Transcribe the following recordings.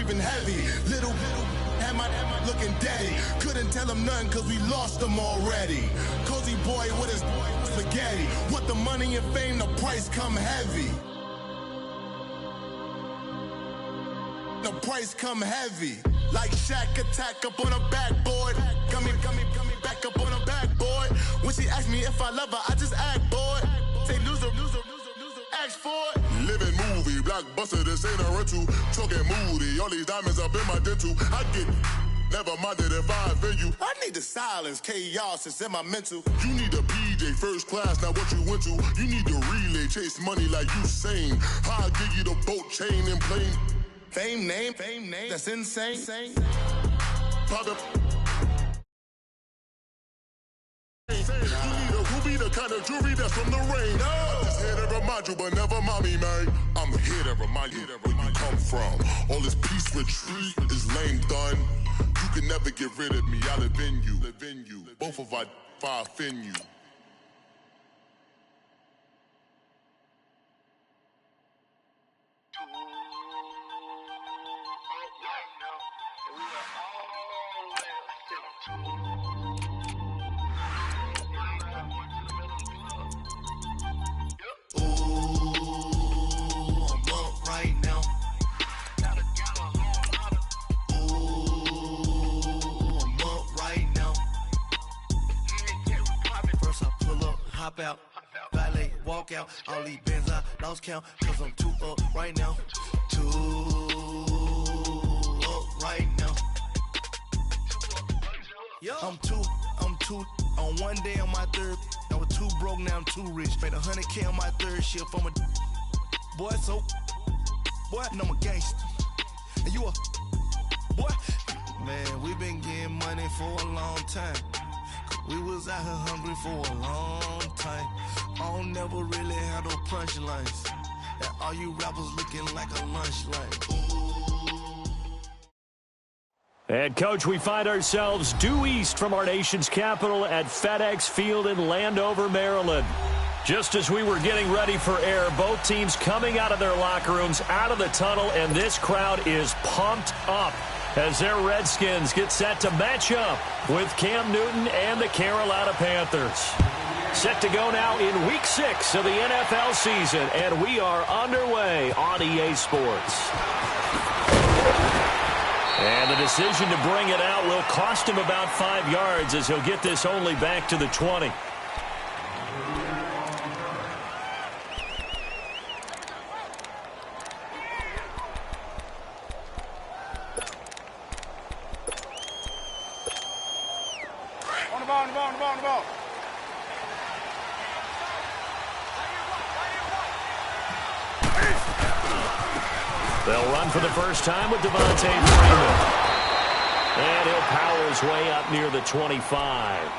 breathing heavy. Little had my looking daddy. Couldn't tell him nothing cause we lost him already. Cozy boy with his spaghetti. With the money and fame, the price come heavy. The price come heavy. Like Shaq attack up on a backboard. Coming back up on a backboard. When she asked me if I love her, I just act bored. Say loser, ask for it. Living movie, blockbuster, this ain't a rental. Talking moody, all these diamonds up in my dental. I get never minded if I offend you. I need the silence, chaos is in my mental. You need a PJ first class, not what you went to. You need to relay, chase money like you sane. I'll give you the boat, chain, and plane. Fame name, that's insane. Pop you need a ruby, the kind of jewelry that's from the rain. No. I'm just here to remind you, but never mommy, man. I'm here to remind you where you come from. All this peace retreat is lame done. You can never get rid of me, I live in you. Both of our fire offend you. Hop out, valet, walk out. All these bands I lost count, cause I'm too up right now. Too up right now. I'm too on one day on my third. I was too broke, now I'm too rich. Made 100K on my third shift from a boy, so boy, and I'm a gangster. And you a boy, man, we been getting money for a long time. We was out here hungry for a long time. I don't never really had no punchlines. And all you rappers looking like a lunch line. And, Coach, we find ourselves due east from our nation's capital at FedEx Field in Landover, Maryland. Just as we were getting ready for air, both teams coming out of their locker rooms, out of the tunnel, and this crowd is pumped up as their Redskins get set to match up with Cam Newton and the Carolina Panthers. Set to go now in Week 6 of the NFL season, and we are underway on EA Sports. And the decision to bring it out will cost him about 5 yards as he'll get this only back to the 20. On the ball. They'll run for the first time with Devontae Freeman. And he'll power his way up near the 25.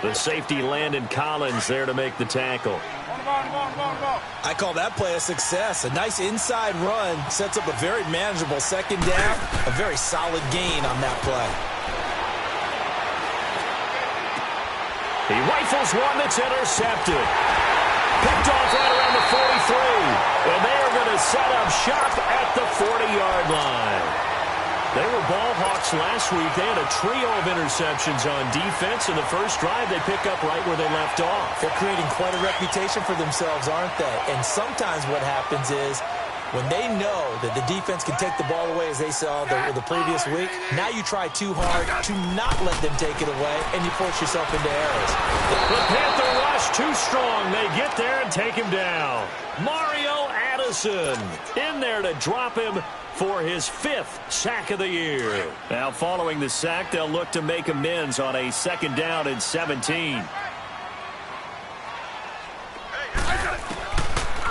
The safety Landon Collins there to make the tackle. On the ball. I call that play a success. A nice inside run sets up a very manageable second down. A very solid gain on that play. He rifles one that's intercepted. Picked off right around the 43. And they are going to set up shop at the 40-yard line. They were ball hawks last week. They had a trio of interceptions on defense. In the first drive, they pick up right where they left off. They're creating quite a reputation for themselves, aren't they? And sometimes what happens is when they know that the defense can take the ball away, as they saw the previous week, now you try too hard to not let them take it away, and you force yourself into errors. The Panther rush too strong. They get there and take him down. Mario Addison in there to drop him for his 5th sack of the year. Now, following the sack, they'll look to make amends on a second down and 17.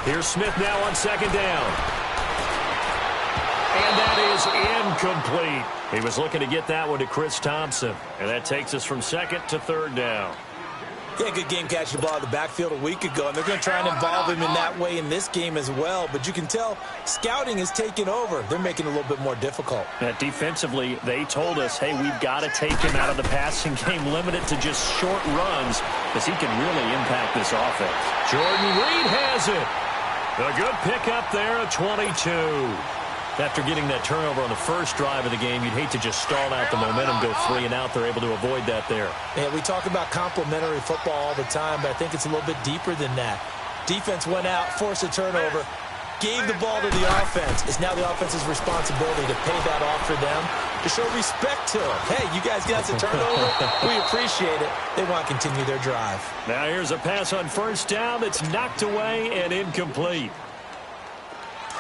Here's Smith now on second down. And that is incomplete. He was looking to get that one to Chris Thompson. And that takes us from second to third down. Yeah, good game catching the ball in the backfield a week ago, and they're going to try and involve him in that way in this game as well. But you can tell scouting is taking over. They're making it a little bit more difficult. Defensively, they told us, hey, we've got to take him out of the passing game, limit it to just short runs, because he can really impact this offense. Jordan Reed has it. A good pickup there at 22. After getting that turnover on the first drive of the game, you'd hate to just stall out the momentum, go 3 and out. They're able to avoid that there. Yeah, we talk about complementary football all the time, but I think it's a little bit deeper than that. Defense went out, forced a turnover, gave the ball to the offense. It's now the offense's responsibility to pay that off for them, to show respect to them. Hey, you guys got the turnover. We appreciate it. They want to continue their drive. Now here's a pass on first down that's knocked away and incomplete.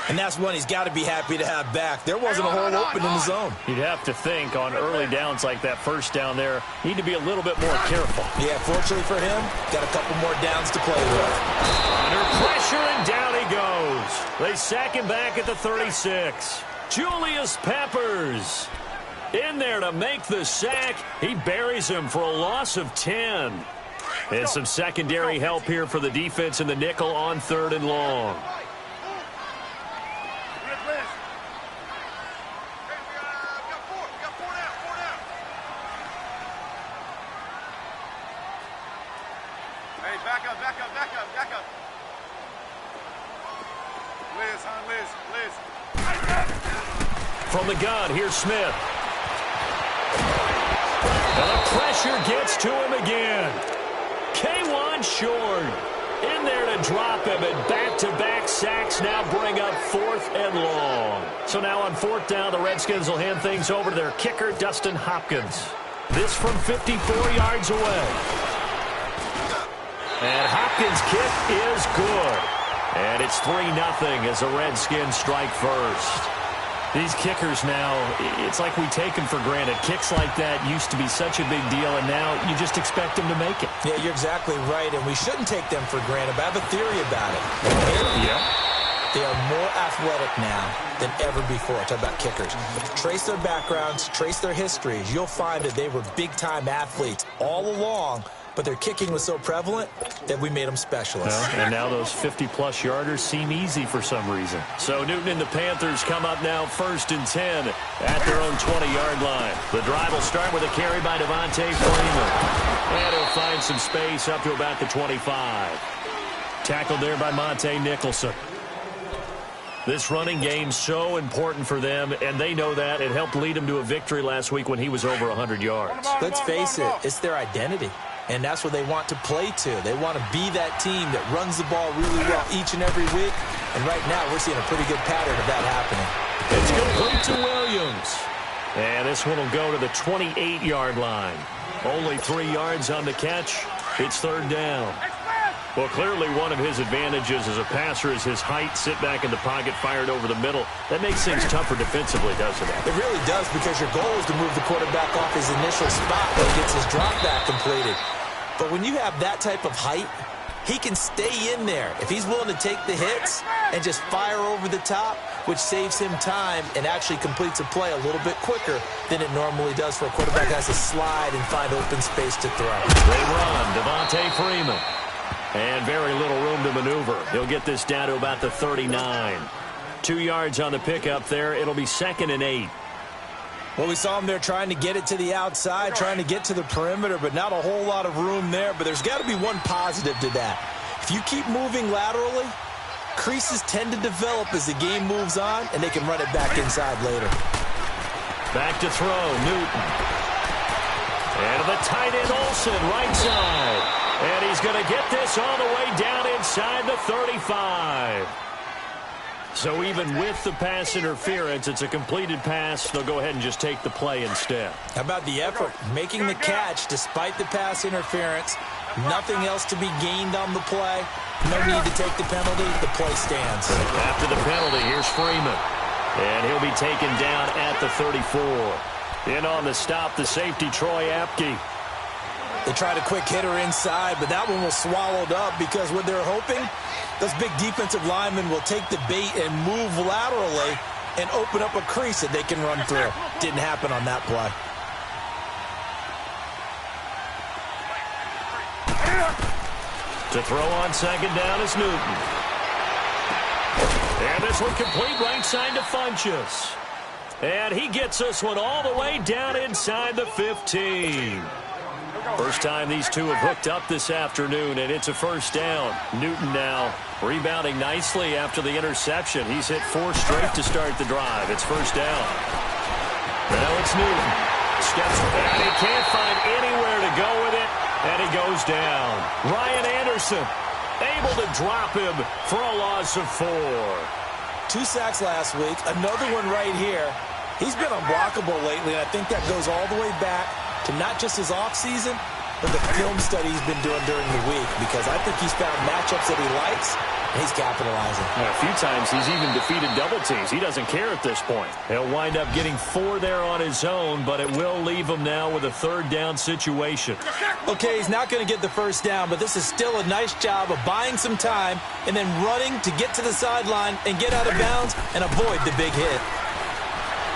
And that's one he's got to be happy to have back. There wasn't a hole open in the zone. You'd have to think on early downs like that first down there, need to be a little bit more careful. Yeah, fortunately for him, got a couple more downs to play with. Under pressure, and down he goes. They sack him back at the 36. Julius Peppers in there to make the sack. He buries him for a loss of 10. And some secondary help here for the defense in the nickel on 3rd and long. Back up. Liz. From the gun, here's Smith. And the pressure gets to him again. K1 short. In there to drop him, and back-to-back sacks now bring up 4th and long. So now on 4th down, the Redskins will hand things over to their kicker, Dustin Hopkins. This from 54 yards away. And Hopkins' kick is good. And it's 3-0 as the Redskins strike first. These kickers now, it's like we take them for granted. Kicks like that used to be such a big deal, and now you just expect them to make it. Yeah, you're exactly right, and we shouldn't take them for granted, but I have a theory about it. Yeah. They are more athletic now than ever before. I talk about kickers. Trace their backgrounds, trace their histories. You'll find that they were big-time athletes all along, but their kicking was so prevalent that we made them specialists. Well, and now those 50-plus yarders seem easy for some reason. So Newton and the Panthers come up now 1st and 10 at their own 20-yard line. The drive will start with a carry by Devontae Freeman. And he'll find some space up to about the 25. Tackled there by Monte Nicholson. This running game's so important for them, and they know that. It helped lead them to a victory last week when he was over 100 yards. Let's face it, it's their identity. And that's what they want to play to. They want to be that team that runs the ball really well each and every week. And right now, we're seeing a pretty good pattern of that happening. It's complete to Williams. And this one will go to the 28-yard line. Only 3 yards on the catch. It's 3rd down. Well, clearly one of his advantages as a passer is his height. Sit back in the pocket, fired over the middle. That makes things tougher defensively, doesn't it? It really does, because your goal is to move the quarterback off his initial spot when he gets his drop back completed. But when you have that type of height, he can stay in there. If he's willing to take the hits and just fire over the top, which saves him time and actually completes a play a little bit quicker than it normally does for a quarterback that has to slide and find open space to throw. They run, Devontae Freeman. And very little room to maneuver. He'll get this down to about the 39. 2 yards on the pickup there. It'll be 2nd and 8. Well, we saw him there trying to get it to the outside, trying to get to the perimeter, but not a whole lot of room there. But there's got to be one positive to that. If you keep moving laterally, creases tend to develop as the game moves on, and they can run it back inside later. Back to throw, Newton. And the tight end, Olsen, right side. And he's going to get this all the way down inside the 35. So even with the pass interference, it's a completed pass. They'll go ahead and just take the play instead. How about the effort? Making the catch despite the pass interference. Nothing else to be gained on the play. No need to take the penalty. The play stands. After the penalty, here's Freeman. And he'll be taken down at the 34. In on the stop, the safety, Troy Apke. They tried a quick hitter inside, but that one was swallowed up because what they're hoping, those big defensive linemen will take the bait and move laterally and open up a crease that they can run through. Didn't happen on that play. To throw on 2nd down is Newton. And this one complete right side to Funchess. And he gets this one all the way down inside the 15. First time these two have hooked up this afternoon, and it's a first down. Newton now rebounding nicely after the interception. He's hit 4 straight to start the drive. It's first down. Now it's Newton. Steps back. He can't find anywhere to go with it, and he goes down. Ryan Anderson able to drop him for a loss of 4. 2 sacks last week. Another one right here. He's been unblockable lately, and I think that goes all the way back to not just his offseason, but the film study he's been doing during the week, because I think he's found matchups that he likes, and he's capitalizing. And a few times he's even defeated double teams. He doesn't care at this point. He'll wind up getting 4 there on his own, but it will leave him now with a third down situation. Okay, he's not going to get the first down, but this is still a nice job of buying some time and then running to get to the sideline and get out of bounds and avoid the big hit.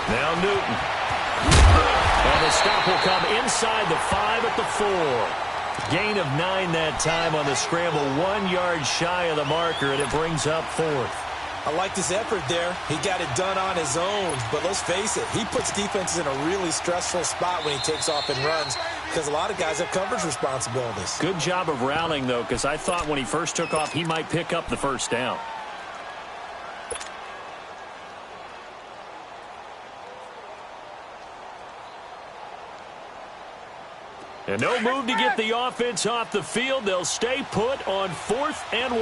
Now Newton. And the stop will come inside the 5 at the 4. Gain of 9 that time on the scramble. 1 yard shy of the marker, and it brings up 4th. I like this effort there. He got it done on his own, but let's face it, he puts defenses in a really stressful spot when he takes off and runs, because a lot of guys have coverage responsibilities. Good job of routing, though, because I thought when he first took off, he might pick up the first down. And no move to get the offense off the field. They'll stay put on 4th and 1.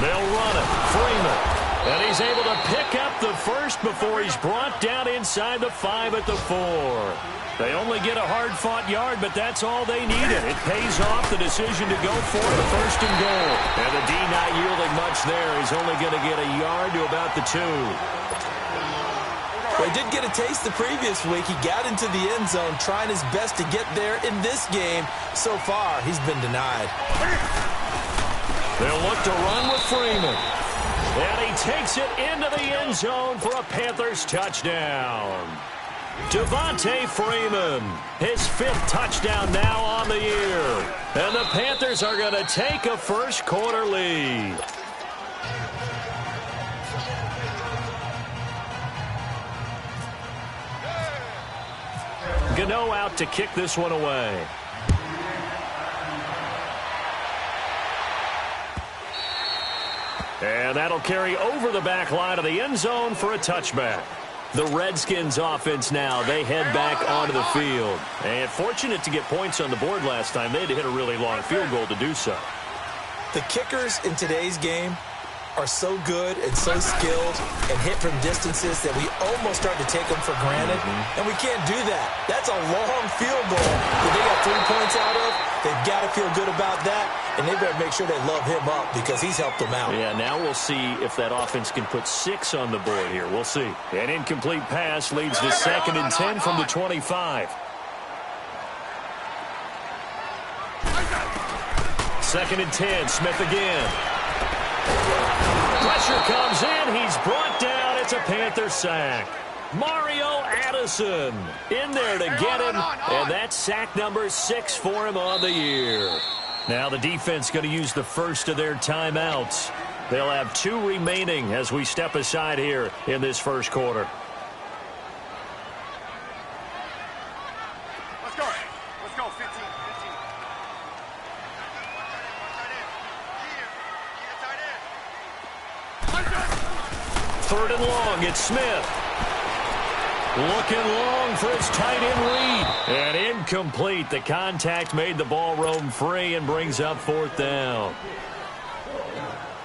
They'll run it. Freeman. And he's able to pick up the first before he's brought down inside the 5 at the 4. They only get a hard-fought yard, but that's all they needed. It pays off the decision to go for the 1st and goal. And the D not yielding much there. He's only going to get a yard to about the 2. Well, he did get a taste the previous week. He got into the end zone trying his best to get there in this game. So far, he's been denied. They'll look to run with Freeman. And he takes it into the end zone for a Panthers touchdown. Devontae Freeman, his 5th touchdown now on the year. And the Panthers are going to take a first quarter lead. Gano out to kick this one away. And that'll carry over the back line of the end zone for a touchback. The Redskins offense now, they head back onto the field. And fortunate to get points on the board last time. They had to hit a really long field goal to do so. The kickers in today's game are so good and so skilled and hit from distances that we almost start to take them for granted. And we can't do that. That's a long field goal that they got 3 points out of. They've got to feel good about that, and they better make sure they love him up because he's helped them out. Yeah, now we'll see if that offense can put 6 on the board here. We'll see. An incomplete pass leads to 2nd and 10 from the 25. 2nd and 10, Smith again. Pressure comes in. He's brought down. It's a Panther sack. Mario Addison in there to get him. And that's sack number 6 for him on the year. Now the defense going to use the first of their timeouts. They'll have 2 remaining as we step aside here in this first quarter. Let's go. Let's go. 15. 3rd and long. It's Smith. Looking long for his tight end read. And incomplete. The contact made the ball roam free and brings up 4th down.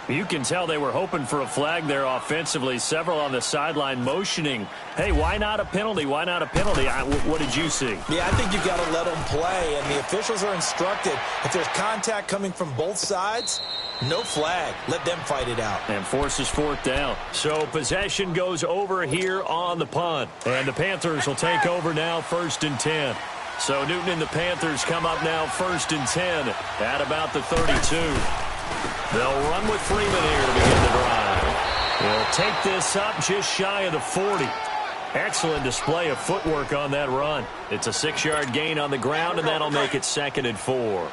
You can tell they were hoping for a flag there offensively. Several on the sideline motioning. Hey, why not a penalty? Why not a penalty? What did you see? Yeah, I think you've got to let them play, and the officials are instructed. If there's contact coming from both sides, no flag. Let them fight it out. And forces 4th down. So possession goes over here on the punt. And the Panthers will take over now 1st and 10. So Newton and the Panthers come up now 1st and 10 at about the 32. They'll run with Freeman here to begin the drive. He'll take this up just shy of the 40. Excellent display of footwork on that run. It's a 6-yard gain on the ground, and that'll make it 2nd and 4.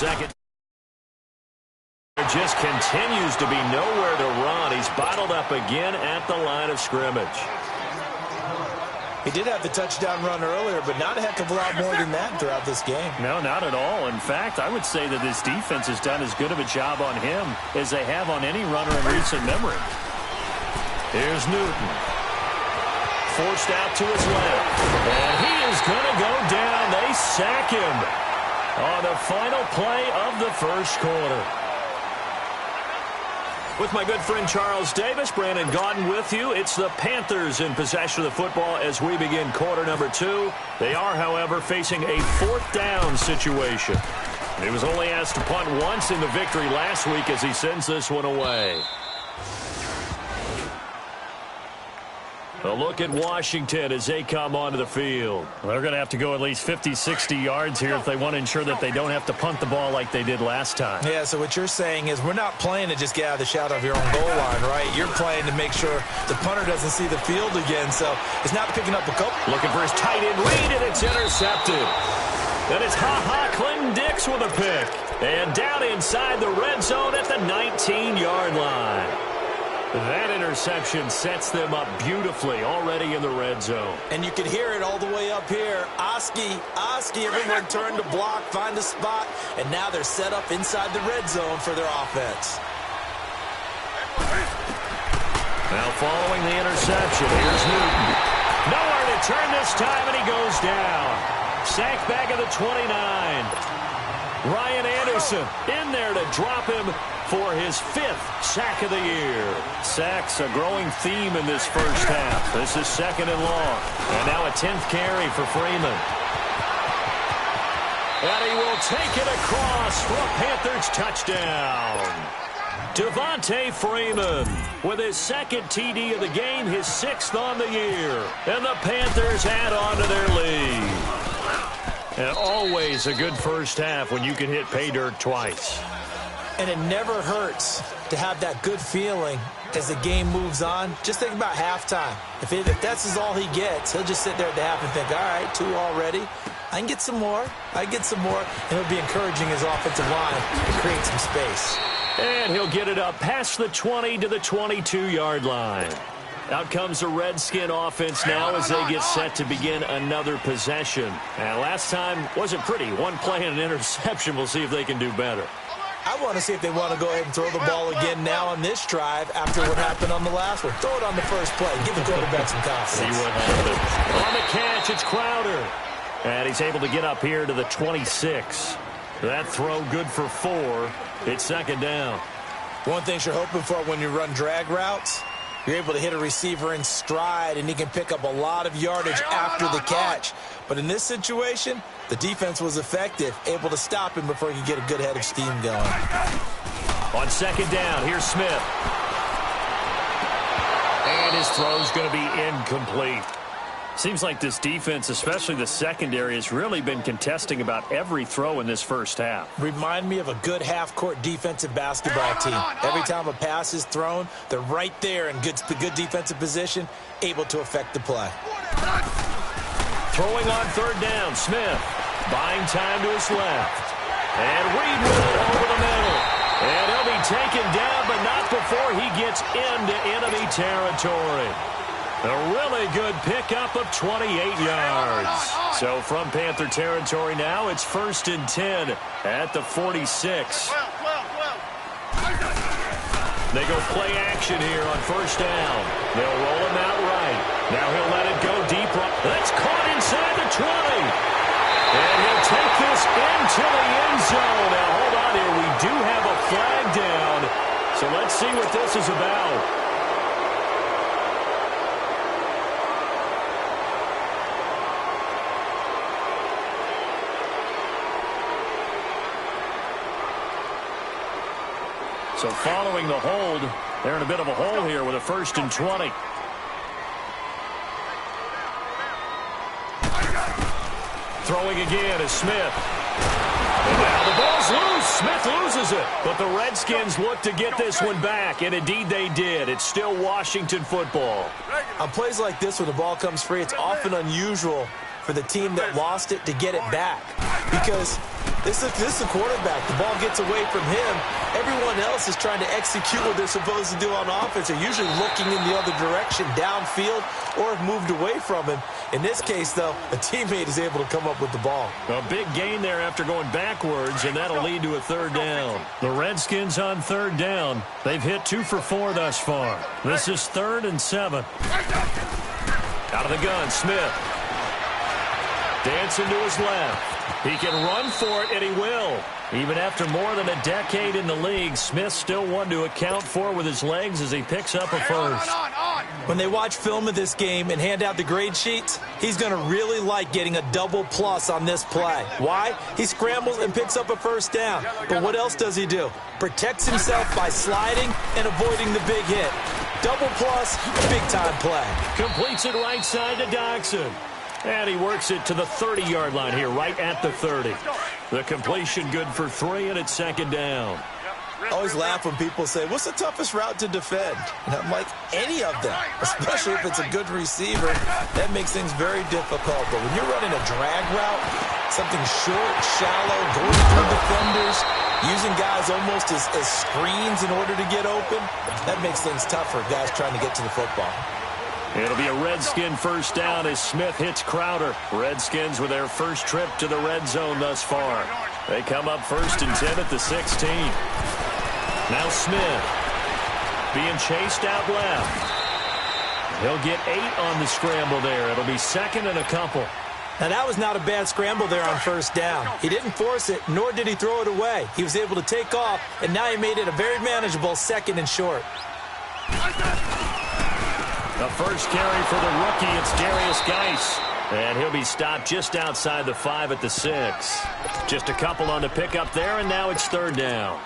second. Just continues to be nowhere to run. He's bottled up again at the line of scrimmage. He did have the touchdown run earlier, but not a heck of a lot more than that throughout this game. No, not at all. In fact, I would say that this defense has done as good of a job on him as they have on any runner in recent memory. Here's Newton. Forced out to his left. And he is going to go down. They sack him on the final play of the first quarter. With my good friend Charles Davis, Brandon Gaudin with you. It's the Panthers in possession of the football as we begin quarter number 2. They are, however, facing a fourth down situation. He was only asked to punt once in the victory last week as he sends this one away. A look at Washington as they come onto the field. Well, they're going to have to go at least 50, 60 yards here if they want to ensure that they don't have to punt the ball like they did last time. Yeah, so what you're saying is we're not playing to just get out of the shadow of your own goal line, right? You're playing to make sure the punter doesn't see the field again, so it's not picking up a couple. Looking for his tight end read, and it's intercepted. And it's Clinton Dix with a pick. And down inside the red zone at the 19-yard line. That interception sets them up beautifully already in the red zone. And you can hear it all the way up here. Oski, everyone turned to block, find a spot, and now they're set up inside the red zone for their offense. Now following the interception, here's Newton. Nowhere to turn this time, and he goes down. Sacked back at the 29. Ryan Anderson in there to drop him for his 5th sack of the year. Sacks a growing theme in this first half. This is 2nd and long. And now a 10th carry for Freeman. And he will take it across for a Panthers touchdown. Devontae Freeman with his 2nd TD of the game, his 6th on the year. And the Panthers add on to their lead. And always a good first half when you can hit pay dirt twice. And it never hurts to have that good feeling as the game moves on. Just think about halftime. If that's all he gets, he'll just sit there at the half and think, all right, 2 already. I can get some more. And he'll be encouraging his offensive line to create some space. And he'll get it up past the 20 to the 22-yard line. Out comes the Redskin offense now as they get set to begin another possession. And last time wasn't pretty. One play and an interception. We'll see if they can do better. I want to see if they want to go ahead and throw the ball again now on this drive after what happened on the last one. Throw it on the first play. Give the quarterback some confidence. See what happens. On the catch, it's Crowder. And he's able to get up here to the 26. That throw good for 4. It's 2nd down. One thing you're hoping for when you run drag routes, you're able to hit a receiver in stride, and he can pick up a lot of yardage after the catch. But in this situation, the defense was effective, able to stop him before he could get a good head of steam going. On 2nd down, here's Smith. And his throw's going to be incomplete. Seems like this defense, especially the secondary, has really been contesting about every throw in this first half. Remind me of a good half-court defensive basketball team. Every time a pass is thrown, they're right there in good defensive position, able to affect the play. Throwing on 3rd down, Smith. Buying time to his left. And Reed with it over the middle. And he'll be taken down, but not before he gets into enemy territory. A really good pickup of 28 yards. So from Panther territory now, it's 1st and 10 at the 46. They go play action here on 1st down. They'll roll him out right. Now he'll let it go deep. That's caught inside the 20. And he'll take this into the end zone. Now hold on here. We do have a flag down. So let's see what this is about. So following the hold, they're in a bit of a hole here with a 1st and 20. Throwing again is Smith. And now the ball's loose. Smith loses it. But the Redskins look to get this one back, and indeed they did. It's still Washington football. On plays like this, when the ball comes free, it's often unusual for the team that lost it to get it back. Because This is the quarterback. The ball gets away from him. Everyone else is trying to execute what they're supposed to do on offense. They're usually looking in the other direction, downfield, or have moved away from him. In this case, though, a teammate is able to come up with the ball. A big gain there after going backwards, and that'll lead to a third down. The Redskins on third down. They've hit 2 for 4 thus far. This is 3rd and 7. Out of the gun, Smith. Dancing to his left. He can run for it, and he will. Even after more than a decade in the league, Smith still one to account for with his legs as he picks up a first. When they watch film of this game and hand out the grade sheets, he's going to really like getting a double plus on this play. Why? He scrambles and picks up a first down. But what else does he do? Protects himself by sliding and avoiding the big hit. Double plus, big-time play. Completes it right side to Doxson. And he works it to the 30-yard line here, right at the 30. The completion good for 3, and it's 2nd down. I always laugh when people say, what's the toughest route to defend? And I'm like, any of them, especially if it's a good receiver. That makes things very difficult. But when you're running a drag route, something short, shallow, going through defenders, using guys almost as screens in order to get open, that makes things tough for guys trying to get to the football. It'll be a Redskin first down as Smith hits Crowder. Redskins with their first trip to the red zone thus far. They come up 1st and 10 at the 16. Now Smith being chased out left. He'll get 8 on the scramble there. It'll be 2nd and a couple. Now, that was not a bad scramble there on first down. He didn't force it, nor did he throw it away. He was able to take off, and now he made it a very manageable 2nd and short. The first carry for the rookie, it's Darius Geis. And he'll be stopped just outside the 5 at the 6. Just a couple on the pickup there, and now it's 3rd down.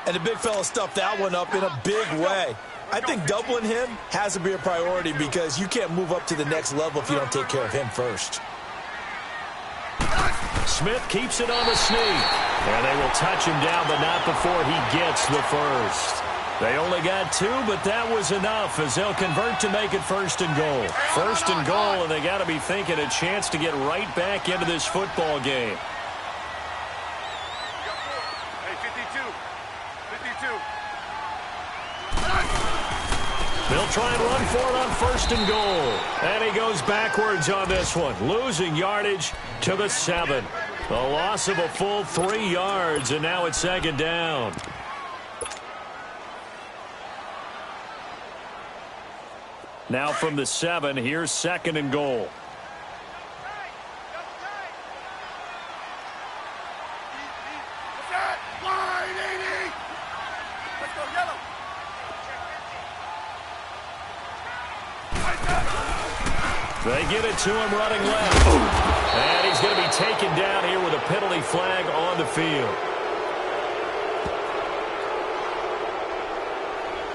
And the big fella stuffed that one up in a big way. I think doubling him has to be a priority because you can't move up to the next level if you don't take care of him first. Smith keeps it on the sneak. And they will touch him down, but not before he gets the first. They only got 2, but that was enough as they'll convert to make it 1st and goal. 1st and goal, and they got to be thinking a chance to get right back into this football game. Hey, 52. 52. They'll try and run for it on 1st and goal. And he goes backwards on this one, losing yardage to the 7. A loss of a full 3 yards, and now it's 2nd down. Now from the 7, here's 2nd and goal. They get it to him running left. And he's going to be taken down here with a penalty flag on the field.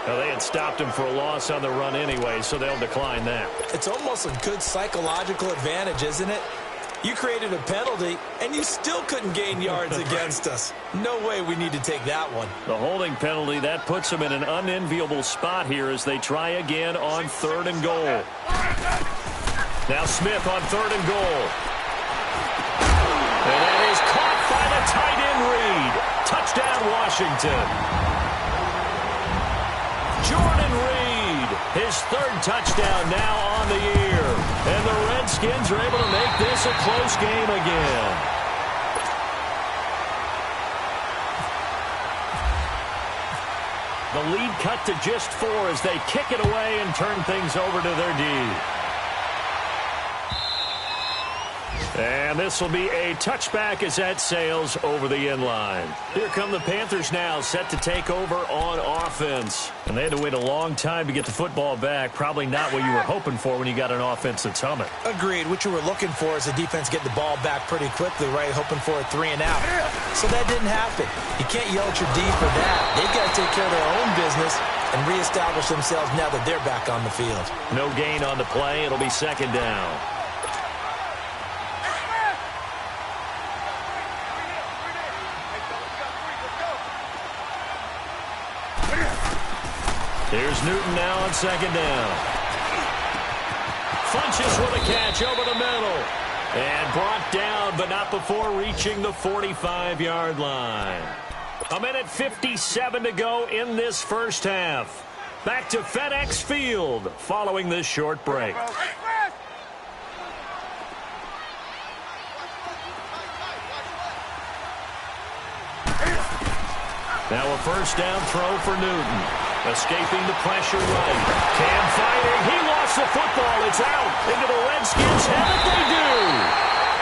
Now, they had stopped him for a loss on the run anyway, so they'll decline that. It's almost a good psychological advantage, isn't it? You created a penalty, and you still couldn't gain yards against us. No way we need to take that one. The holding penalty, that puts them in an unenviable spot here as they try again on 3rd and goal. Now Smith on 3rd and goal. And that is caught by the tight end Reed. Touchdown, Washington. Jordan Reed, his 3rd touchdown now on the year. And the Redskins are able to make this a close game again. The lead cut to just 4 as they kick it away and turn things over to their D. And this will be a touchback as that sails over the end line. Here come the Panthers now, set to take over on offense. And they had to wait a long time to get the football back. Probably not what you were hoping for when you got an offense that's humming. Agreed. What you were looking for is the defense getting the ball back pretty quickly, right? Hoping for a 3 and out. So that didn't happen. You can't yell at your D for that. They've got to take care of their own business and reestablish themselves now that they're back on the field. No gain on the play. It'll be 2nd down. Here's Newton now on 2nd down. Funches with a catch over the middle. And brought down, but not before reaching the 45-yard line. 1:57 to go in this first half. Back to FedEx Field following this short break. Now a first down throw for Newton. Escaping the pressure right. Cam fighting. He lost the football. It's out. Into the Redskins' head. They do.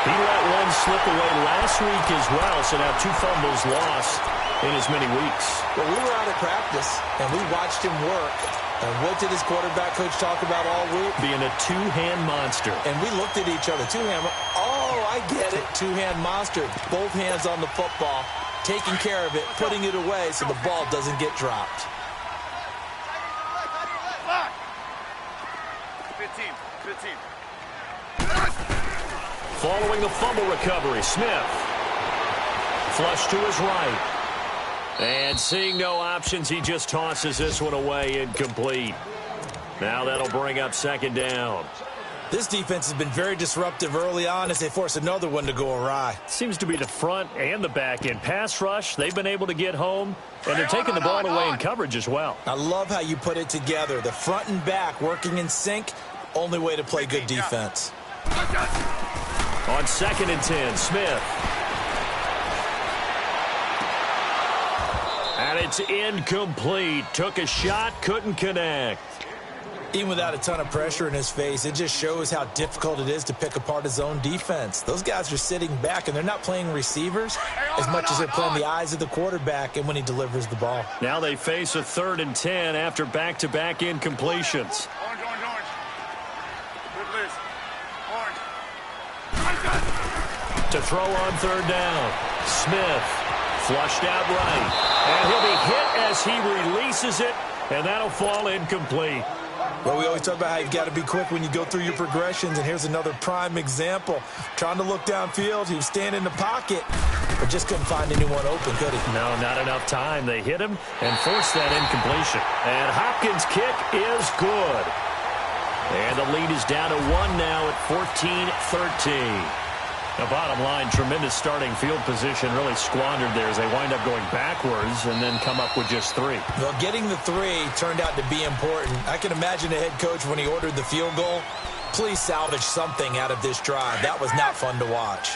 He let one slip away last week as well, so now 2 fumbles lost in as many weeks. Well, we were out of practice, and we watched him work. And what did his quarterback coach talk about all week? Being a two-hand monster. And we looked at each other. Two-hand. Oh, I get it. Two-hand monster. Both hands on the football. Taking care of it, putting it away so the ball doesn't get dropped. 15. Following the fumble recovery, Smith. Flush to his right. And seeing no options, he just tosses this one away, incomplete. Now that'll bring up second down. This defense has been very disruptive early on as they force another one to go awry. Seems to be the front and the back end. Pass rush, they've been able to get home, and they're taking the ball away in coverage as well. I love how you put it together. The front and back working in sync, only way to play good defense. On 2nd and 10, Smith. And it's incomplete. Took a shot, couldn't connect. Even without a ton of pressure in his face, it just shows how difficult it is to pick apart his own defense. Those guys are sitting back, and they're not playing receivers as much as they're playing the eyes of the quarterback and when he delivers the ball. Now they face a 3rd and 10 after back-to-back incompletions. Orange. Good list. Orange. To throw on 3rd down, Smith flushed out right. And he'll be hit as he releases it, and that'll fall incomplete. Well, we always talk about how you've got to be quick when you go through your progressions, and here's another prime example. Trying to look downfield, he was standing in the pocket, but just couldn't find anyone open, could he? No, not enough time. They hit him and forced that incompletion. And Hopkins' kick is good. And the lead is down to 1 now at 14-13. Now, bottom line, tremendous starting field position, really squandered there as they wind up going backwards and then come up with just 3. Well, getting the 3 turned out to be important. I can imagine the head coach when he ordered the field goal. Please salvage something out of this drive. That was not fun to watch.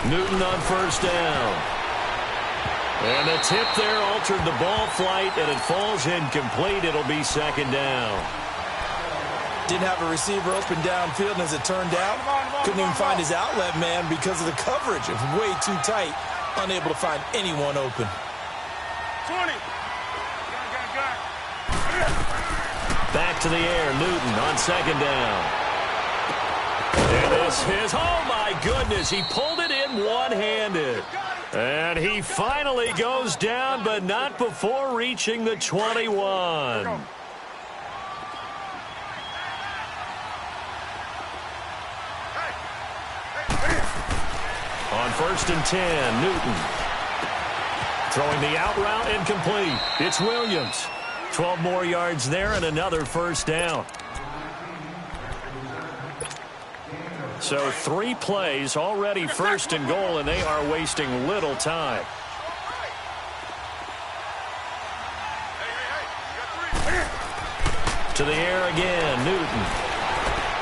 Newton on 1st down. And the tip there altered the ball flight, and it falls incomplete. It'll be 2nd down. Didn't have a receiver open downfield, and as it turned out, couldn't even find his outlet man because of the coverage. It was way too tight, unable to find anyone open. 20. Back to the air, Newton on 2nd down. And this is, oh my goodness, he pulled it in one-handed. And he finally goes down, but not before reaching the 21. On 1st and 10, Newton. Throwing the out route incomplete. It's Williams. 12 more yards there and another first down. So 3 plays already 1st and goal, and they are wasting little time. To the air again, Newton.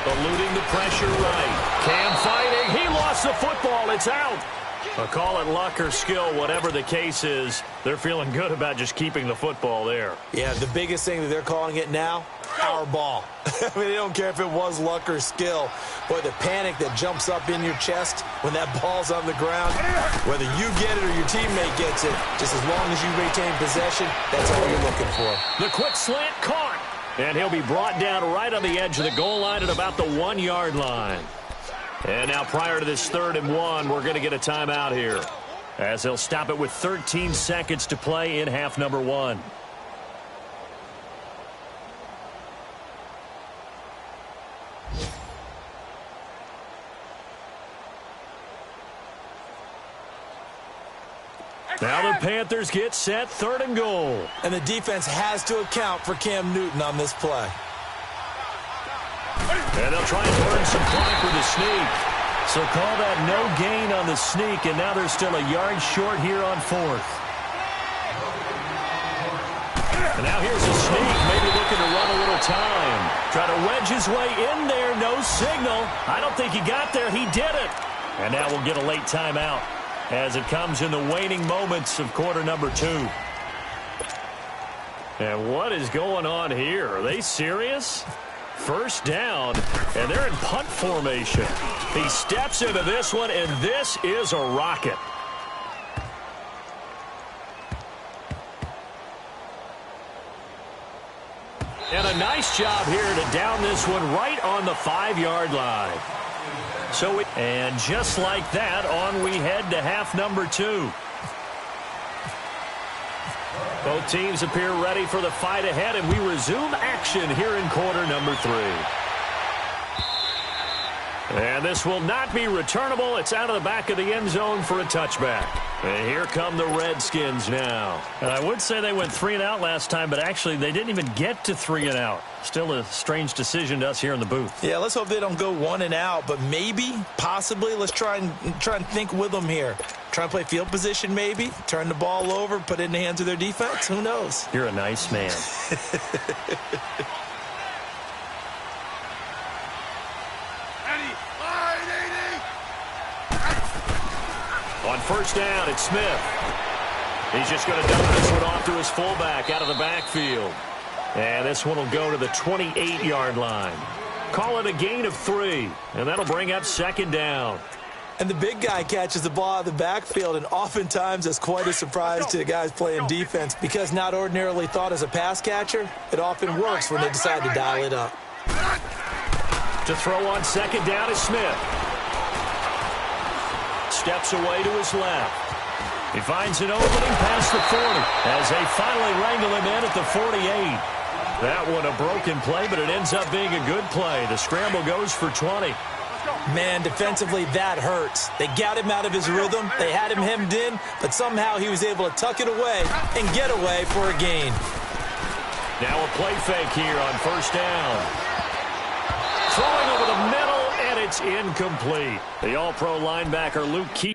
Eluding the pressure right. Cam fighting. He lost the football. It's out. Call it luck or skill, whatever the case is. They're feeling good about just keeping the football there. Yeah, the biggest thing that they're calling it now, our ball. I mean, they don't care if it was luck or skill. Boy, the panic that jumps up in your chest when that ball's on the ground, whether you get it or your teammate gets it, just as long as you retain possession, that's all you're looking for. The quick slant caught. And he'll be brought down right on the edge of the goal line at about the 1-yard line. And now prior to this 3rd and 1, we're going to get a timeout here, as they'll stop it with 13 seconds to play in half number 1. Now the Panthers get set, 3rd and goal. And the defense has to account for Cam Newton on this play. And they'll try and burn some clock with a sneak. So call that no gain on the sneak, and now they're still a yard short here on 4th. And now here's a sneak, maybe looking to run a little time. Try to wedge his way in there, no signal. I don't think he got there, he did it. And now we'll get a late timeout as it comes in the waning moments of quarter number 2. And what is going on here? Are they serious? 1st down, and they're in punt formation. He steps into this one, and this is a rocket. And a nice job here to down this one right on the 5-yard line. And just like that, on we head to half number 2. Both teams appear ready for the fight ahead, and we resume action here in quarter number 3. And this will not be returnable. It's out of the back of the end zone for a touchback. And here come the Redskins now. And I would say they went 3 and out last time, but actually they didn't even get to 3 and out. Still a strange decision to us here in the booth. Yeah, let's hope they don't go 1 and out, but maybe, possibly, let's try and think with them here. Try and play field position maybe, turn the ball over, put it in the hands of their defense. Who knows? You're a nice man. On 1st down, it's Smith. He's just going to dump this one off to his fullback out of the backfield. And this one will go to the 28-yard line. Call it a gain of 3, and that'll bring up 2nd down. And the big guy catches the ball out of the backfield, and oftentimes that's quite a surprise to the guys playing defense because not ordinarily thought as a pass catcher, it often works when they decide to dial it up. To throw on 2nd down is Smith. Steps away to his left. He finds an opening past the 40 as they finally wrangle him in at the 48. That one a broken play, but it ends up being a good play. The scramble goes for 20. Man, defensively, that hurts. They got him out of his rhythm. They had him hemmed in, but somehow he was able to tuck it away and get away for a gain. Now a play fake here on 1st down. Throwing over the middle, and it's incomplete. The All-Pro linebacker, Luke Key.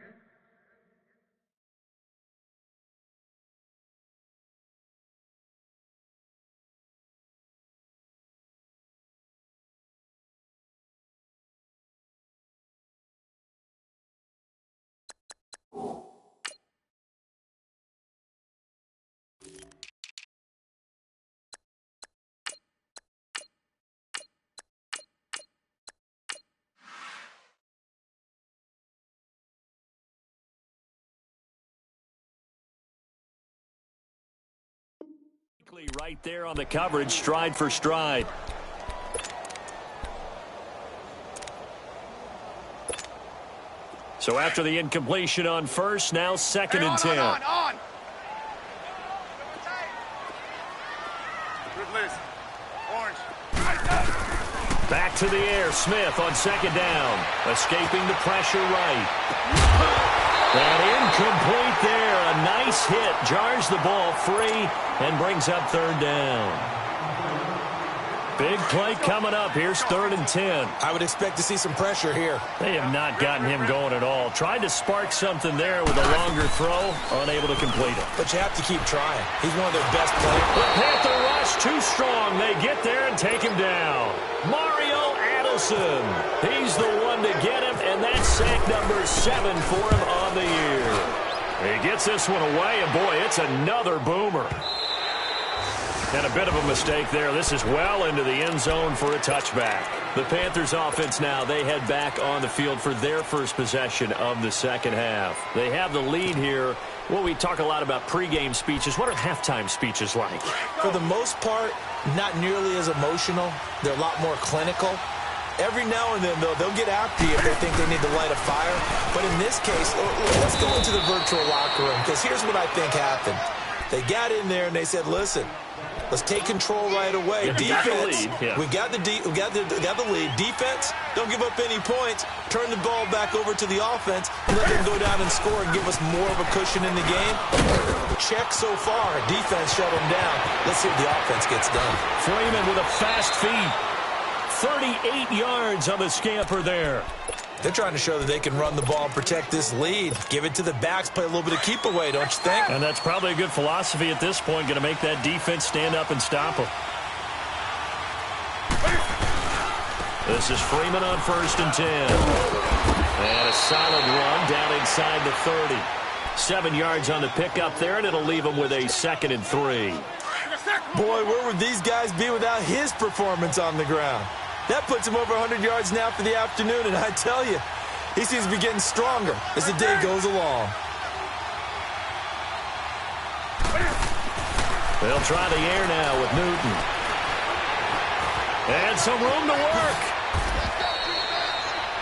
Right there on the coverage, stride for stride. So after the incompletion on 1st, now 2nd and 10. On. Good list. Orange. Back to the air, Smith on 2nd down. Escaping the pressure right. And incomplete there. A nice hit. Jars the ball free and brings up 3rd down. Big play coming up. Here's 3rd and 10. I would expect to see some pressure here. They have not gotten him going at all. Tried to spark something there with a longer throw. Unable to complete it. But you have to keep trying. He's one of their best players. The Panther rush too strong. They get there and take him down. Mario Addison. He's the one to get him, and that's sack number 7 for him on the year. He gets this one away, and boy, it's another boomer. And a bit of a mistake there. This is well into the end zone for a touchback. The Panthers offense now, they head back on the field for their first possession of the 2nd half. They have the lead here. Well, we talk a lot about pregame speeches. What are halftime speeches like? For the most part, not nearly as emotional. They're a lot more clinical. Every now and then, though, they'll get after you if they think they need to light a fire. But in this case, let's go into the virtual locker room, because here's what I think happened. They got in there and they said, listen, Let's take control right away. Defense, we got the lead. Defense, don't give up any points. Turn the ball back over to the offense and let them go down and score and give us more of a cushion in the game. Check so far. Defense shut them down. Let's see what the offense gets done. Freeman with a fast feet. 38 yards on the scamper there. They're trying to show that they can run the ball and protect this lead. Give it to the backs, play a little bit of keep away, don't you think? And that's probably a good philosophy at this point, going to make that defense stand up and stop them. This is Freeman on 1st and 10. And a solid run down inside the 30. 7 yards on the pickup there, and it'll leave him with a 2nd and 3. Boy, where would these guys be without his performance on the ground? That puts him over 100 yards now for the afternoon, and I tell you, he seems to be getting stronger as the day goes along. They'll try the air now with Newton. And some room to work.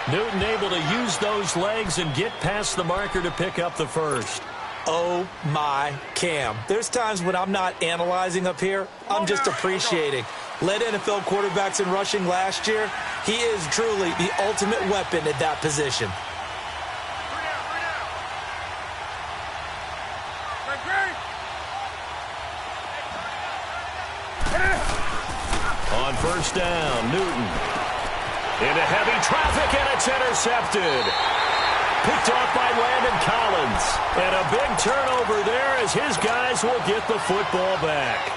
Newton able to use those legs and get past the marker to pick up the first. Oh, my Cam. There's times when I'm not analyzing up here. I'm just appreciating. Led NFL quarterbacks in rushing last year. He is truly the ultimate weapon at that position. On 1st down, Newton. Into heavy traffic, and it's intercepted. Picked off by Landon Collins. And a big turnover there as his guys will get the football back.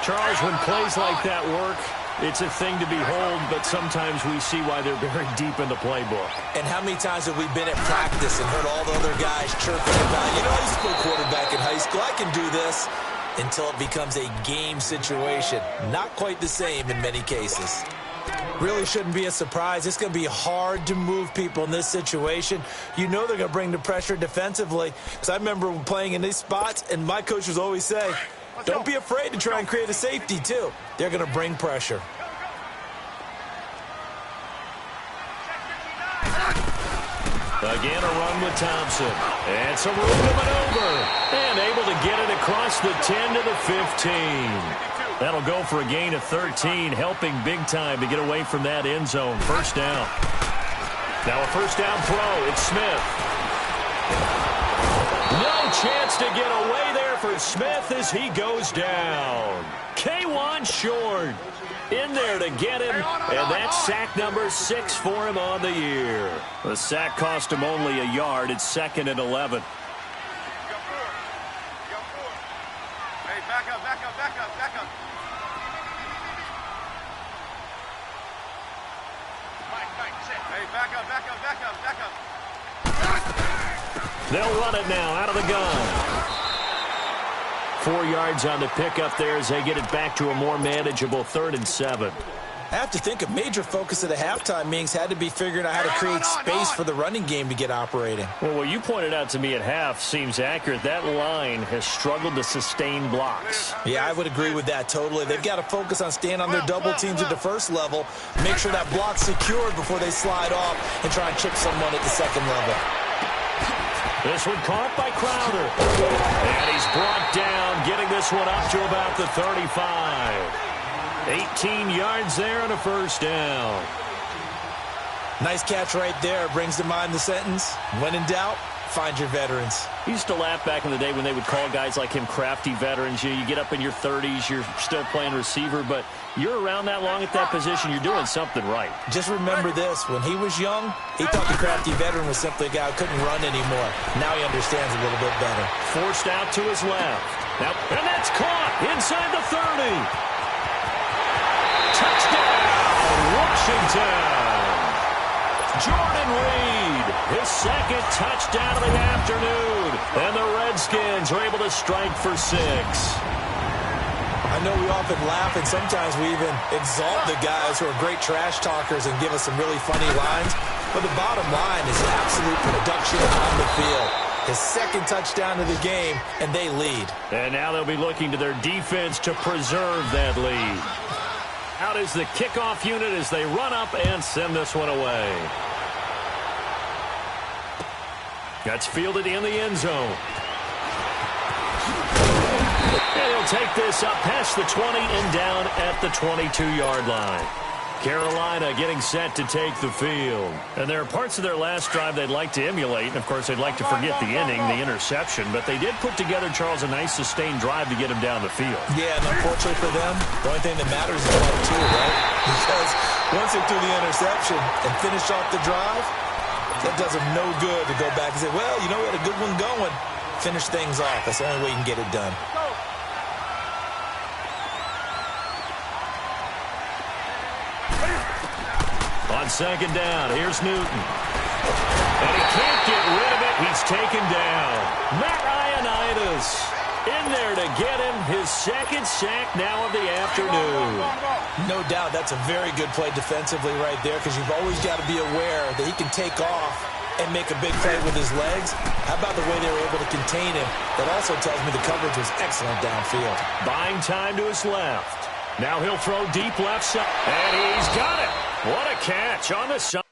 Charles, when plays like that work, it's a thing to behold, but sometimes we see why they're very deep in the playbook. And how many times have we been at practice and heard all the other guys chirping about, you know, I used to play quarterback in high school, I can do this, until it becomes a game situation. Not quite the same in many cases. Really shouldn't be a surprise. It's going to be hard to move people in this situation. You know they're going to bring the pressure defensively. Because I remember playing in these spots, and my coaches always say, don't be afraid to try and create a safety, too. They're going to bring pressure. Again, a run with Thompson. And some room to maneuver. And able to get it across the 10 to the 15. That'll go for a gain of 13, helping big time to get away from that end zone. 1st down. Now a 1st down throw. It's Smith. No chance to get away there for Smith as he goes down. K1 short. In there to get him, and that's sack number 6 for him on the year. The sack cost him only a yard. It's 2nd and 11. Hey, back up. Hey, back up. They'll run it now out of the gun. 4 yards on the pickup there as they get it back to a more manageable 3rd and 7. I have to think a major focus of the halftime meetings had to be figuring out how to create space for the running game to get operating. Well, what you pointed out to me at half seems accurate. That line has struggled to sustain blocks. Yeah, I would agree with that totally. They've got to focus on staying on their double teams at the first level, make sure that block's secured before they slide off and try and chip someone at the second level. This one caught by Crowder. And he's brought down, getting this one up to about the 35. 18 yards there on a 1st down. Nice catch right there. Brings to mind the sentence, when in doubt, find your veterans. I used to laugh back in the day when they would call guys like him crafty veterans. You get up in your 30s, you're still playing receiver, but you're around that long at that position, you're doing something right. Just remember this, when he was young, he thought the crafty veteran was simply a guy who couldn't run anymore. Now he understands a little bit better. Forced out to his left. Now, and that's caught inside the 30. Touchdown, Washington. Jordan Reed, his 2nd touchdown of the afternoon. And the Redskins are able to strike for 6. I know we often laugh, and sometimes we even exalt the guys who are great trash talkers and give us some really funny lines. But the bottom line is absolute production on the field. His 2nd touchdown of the game, and they lead. And now they'll be looking to their defense to preserve that lead. Out is the kickoff unit as they run up and send this one away. That's fielded in the end zone. And he'll take this up past the 20 and down at the 22-yard line. Carolina getting set to take the field. And there are parts of their last drive they'd like to emulate. And, of course, they'd like to forget the inning, the interception. But they did put together, Charles, a nice sustained drive to get him down the field. Yeah, and unfortunately for them, the only thing that matters is part two, right? Because once they threw the interception and finished off the drive, that does them no good to go back and say, well, you know, we had a good one going. Finish things off. That's the only way you can get it done. On second down, here's Newton. And he can't get rid of it. He's taken down. Matt Ioannidis in there to get him his second sack now of the afternoon. No doubt that's a very good play defensively right there, because you've always got to be aware that he can take off and make a big play with his legs. How about the way they were able to contain him? That also tells me the coverage was excellent downfield. Buying time to his left. Now he'll throw deep left side. And he's got it. What a catch on the side.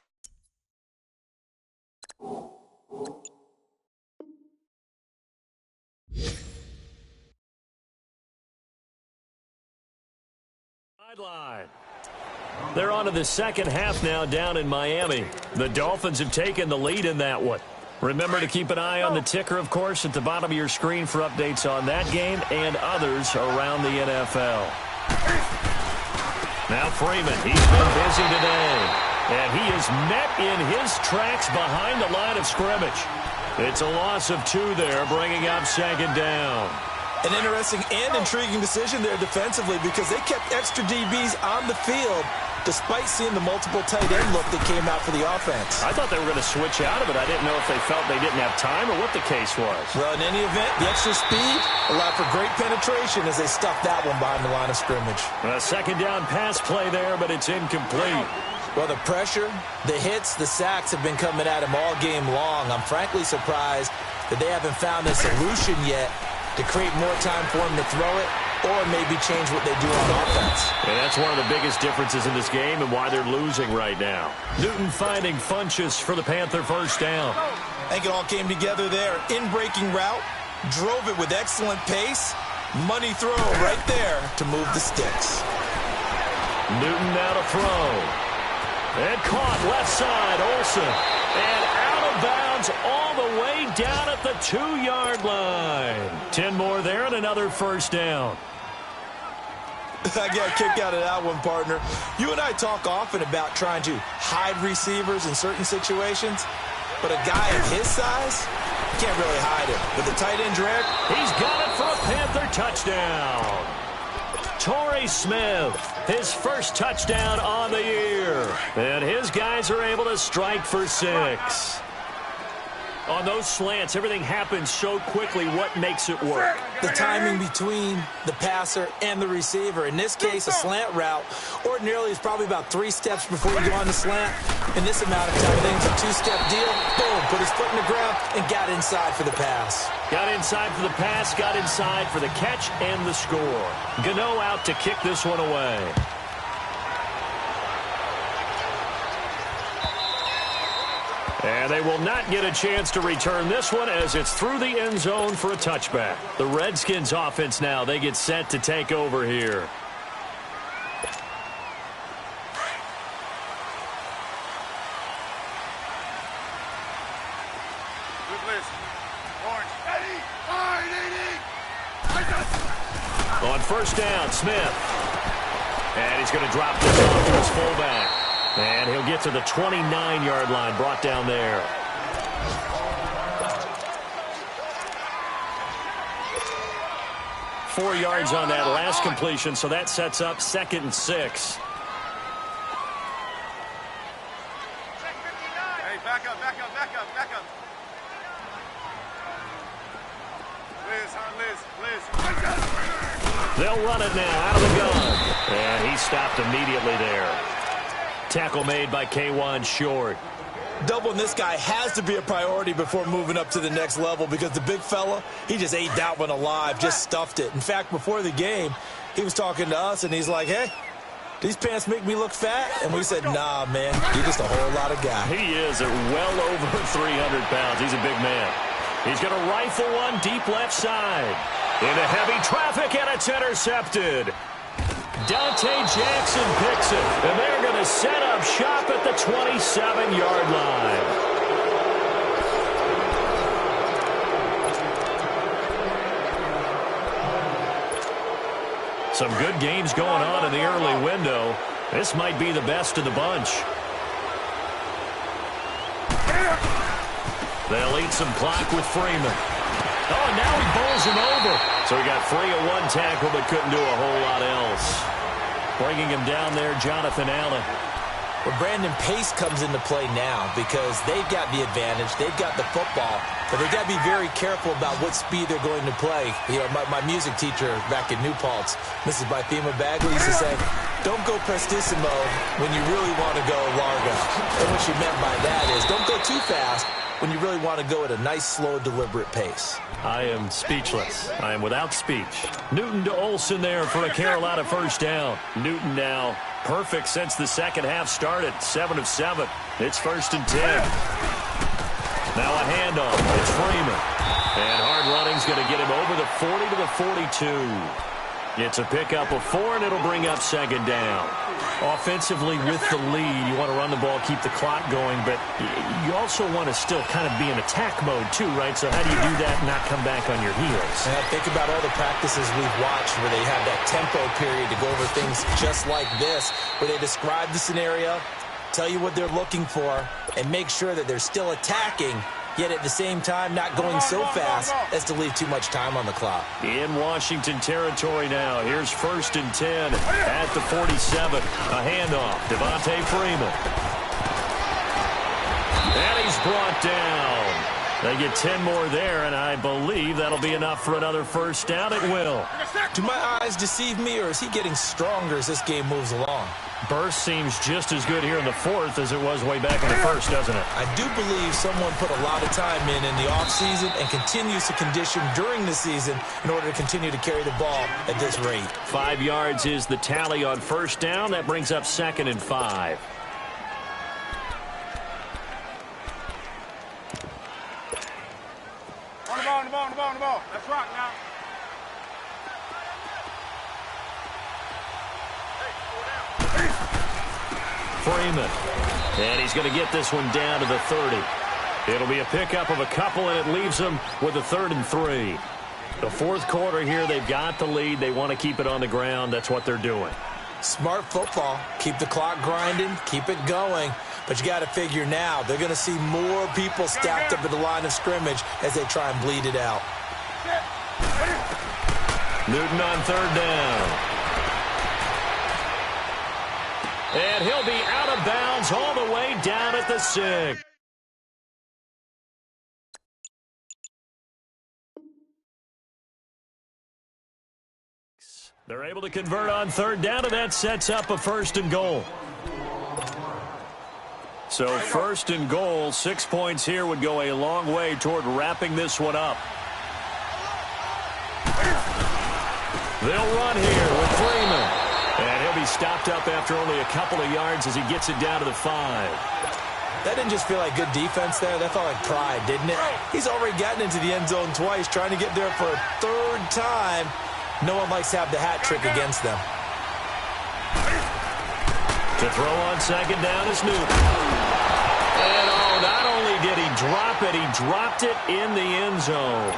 Sideline. They're on to the second half now down in Miami. The Dolphins have taken the lead in that one. Remember to keep an eye on the ticker, of course, at the bottom of your screen for updates on that game and others around the NFL. Now Freeman, he's been busy today. And he is met in his tracks behind the line of scrimmage. It's a loss of 2 there, bringing up second down. An interesting and intriguing decision there defensively, because they kept extra DBs on the field despite seeing the multiple tight end look that came out for the offense. I thought they were going to switch out of it. I didn't know if they felt they didn't have time or what the case was. Well, in any event, the extra speed allowed for great penetration as they stuffed that one behind the line of scrimmage. A second down pass play there, but it's incomplete. Well, the pressure, the hits, the sacks have been coming at him all game long. I'm frankly surprised that they haven't found a solution yet to create more time for him to throw it, or maybe change what they do on offense. And that's one of the biggest differences in this game and why they're losing right now. Newton finding Funchess for the Panther first down. I think it all came together there. In-breaking route, drove it with excellent pace. Money throw right there to move the sticks. Newton now to throw. And caught left side, Olsen. And out of bounds all the way down at the 2-yard line. 10 more there and another first down. I got a kick out of that one, partner. You and I talk often about trying to hide receivers in certain situations, but a guy of his size can't really hide him. With the tight end drag, he's got it for a Panther touchdown. Torrey Smith, his first touchdown on the year. And his guys are able to strike for 6. On those slants, everything happens so quickly. What makes it work? The timing between the passer and the receiver. In this case, a slant route ordinarily is probably about 3 steps before you go on the slant. In this amount of time, I think it's a 2-step deal. Boom, put his foot in the ground and got inside for the pass. Got inside for the pass, got inside for the catch and the score. Gano out to kick this one away. And they will not get a chance to return this one as it's through the end zone for a touchback. The Redskins offense now, they get set to take over here. On first down, Smith. And he's going to drop this off to his fullback. And he'll get to the 29-yard line, brought down there. Four yards on that last completion, so that sets up 2nd and 6. Hey, back up. Liz. They'll run it now out of the gun. And he stopped immediately there. Tackle made by K'Wan Short. Doubling this guy has to be a priority before moving up to the next level, because the big fella, he just ate that one alive, just stuffed it. In fact, before the game, he was talking to us, and he's like, hey, these pants make me look fat? And we said, nah, man, you're just a whole lot of guy. He is at well over 300 pounds. He's a big man. He's going to rifle one deep left side. Into heavy traffic, and it's intercepted. Dante Jackson picks it, and they're going to set up shop at the 27-yard line. Some good games going on in the early window. This might be the best of the bunch. They'll eat some clock with Freeman. Oh, and now he bowls him over. So he got free of one tackle but couldn't do a whole lot else. Bringing him down there, Jonathan Allen. Well, Brandon, pace comes into play now because they've got the advantage. They've got the football, but they've got to be very careful about what speed they're going to play. You know, my music teacher back in New Paltz, Mrs. Bythema Bagley, used to say, don't go prestissimo when you really want to go largo. And what she meant by that is don't go too fast when you really want to go at a nice, slow, deliberate pace. I am speechless. I am without speech. Newton to Olsen there for a Carolina first down. Newton now perfect since the second half started. 7 of 7. It's 1st and 10. Now a handoff. It's Freeman. And hard running's going to get him over the 40 to the 42. It's a pickup of 4, and it'll bring up 2nd down. Offensively with the lead, you want to run the ball, keep the clock going, but you also want to still kind of be in attack mode too, right? So how do you do that and not come back on your heels? And think about all the practices we've watched where they have that tempo period to go over things just like this, where they describe the scenario, tell you what they're looking for, and make sure that they're still attacking, yet at the same time not going so fast as to leave too much time on the clock. In Washington territory now. Here's 1st and 10 at the 47. A handoff. Devontae Freeman. And he's brought down. They get 10 more there, and I believe that'll be enough for another first down. It will. Do my eyes deceive me, or is he getting stronger as this game moves along? Burst seems just as good here in the 4th as it was way back in the 1st, doesn't it? I do believe someone put a lot of time in the offseason and continues to condition during the season in order to continue to carry the ball at this rate. 5 yards is the tally on first down. That brings up 2nd and 5. On the ball. Let's rock now. Freeman. And he's going to get this one down to the 30. It'll be a pickup of a couple, and it leaves them with a 3rd and 3. The 4th quarter here, they've got the lead. They want to keep it on the ground. That's what they're doing. Smart football. Keep the clock grinding. Keep it going. But you got to figure now they're going to see more people stacked up at the line of scrimmage as they try and bleed it out. Newton on 3rd down. And he'll be out of bounds all the way down at the 6. They're able to convert on 3rd down, and that sets up a 1st and goal. So 1st and goal, 6 points here would go a long way toward wrapping this one up. They'll run here with Freeman. And he'll be stopped up after only a couple of yards as he gets it down to the 5. That didn't just feel like good defense there. That felt like pride, didn't it? He's already gotten into the end zone twice, trying to get there for a 3rd time. No one likes to have the hat trick against them. To throw on 2nd down is Newton. And not only did he drop it, he dropped it in the end zone.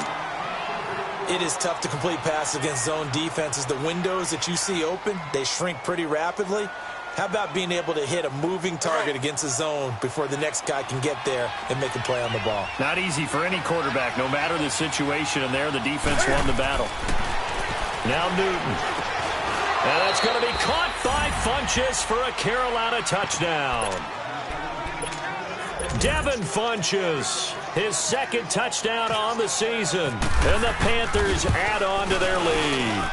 It is tough to complete passes against zone defenses. The windows that you see open, they shrink pretty rapidly. How about being able to hit a moving target against a zone before the next guy can get there and make a play on the ball? Not easy for any quarterback, no matter the situation, and there the defense won the battle. Now Newton. And that's going to be caught by Funchess for a Carolina touchdown. Devin Funchess, his 2nd touchdown on the season. And the Panthers add on to their lead.